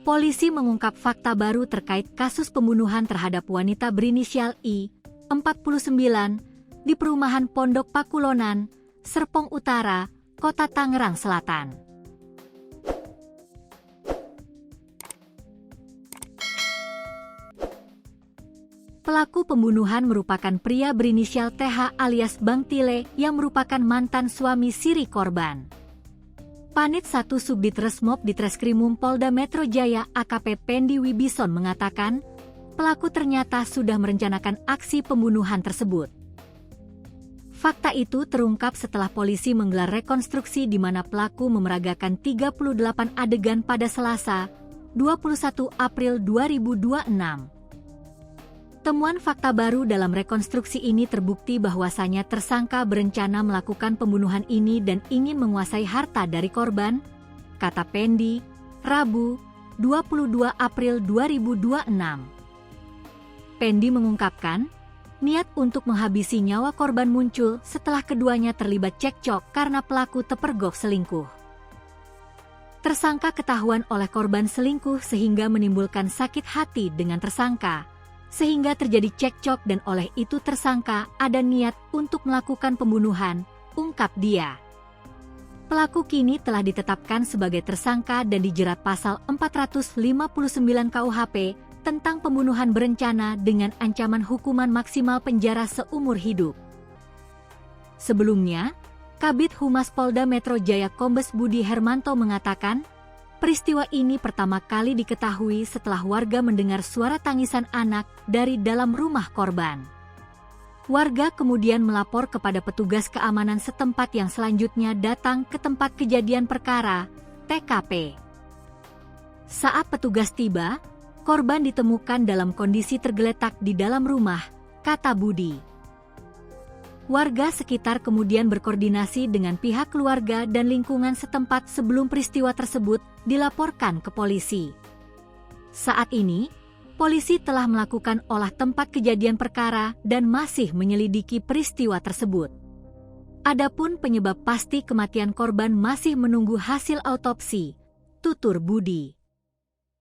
Polisi mengungkap fakta baru terkait kasus pembunuhan terhadap wanita berinisial I, 49, di perumahan Pondok Pakulonan, Serpong Utara, Kota Tangerang Selatan. Pelaku pembunuhan merupakan pria berinisial TH alias Bang Tile yang merupakan mantan suami siri korban. Panit 1 Subdit Resmob Ditreskrimum Polda Metro Jaya AKP Pendi Wibison mengatakan, pelaku ternyata sudah merencanakan aksi pembunuhan tersebut. Fakta itu terungkap setelah polisi menggelar rekonstruksi di mana pelaku memeragakan 38 adegan pada Selasa, 21 April 2026. Temuan fakta baru dalam rekonstruksi ini terbukti bahwasanya tersangka berencana melakukan pembunuhan ini dan ingin menguasai harta dari korban, kata Pendi, Rabu, 22 April 2026. Pendi mengungkapkan, niat untuk menghabisi nyawa korban muncul setelah keduanya terlibat cekcok karena pelaku terpergok selingkuh. Tersangka ketahuan oleh korban selingkuh sehingga menimbulkan sakit hati dengan tersangka, sehingga terjadi cekcok dan oleh itu tersangka ada niat untuk melakukan pembunuhan, ungkap dia. Pelaku kini telah ditetapkan sebagai tersangka dan dijerat pasal 459 KUHP tentang pembunuhan berencana dengan ancaman hukuman maksimal penjara seumur hidup. Sebelumnya, Kabid Humas Polda Metro Jaya Kombes Budi Hermanto mengatakan, peristiwa ini pertama kali diketahui setelah warga mendengar suara tangisan anak dari dalam rumah korban. Warga kemudian melapor kepada petugas keamanan setempat yang selanjutnya datang ke tempat kejadian perkara, TKP. Saat petugas tiba, korban ditemukan dalam kondisi tergeletak di dalam rumah, kata Budi. Warga sekitar kemudian berkoordinasi dengan pihak keluarga dan lingkungan setempat sebelum peristiwa tersebut dilaporkan ke polisi. Saat ini, polisi telah melakukan olah tempat kejadian perkara dan masih menyelidiki peristiwa tersebut. Adapun penyebab pasti kematian korban masih menunggu hasil autopsi, tutur Budi.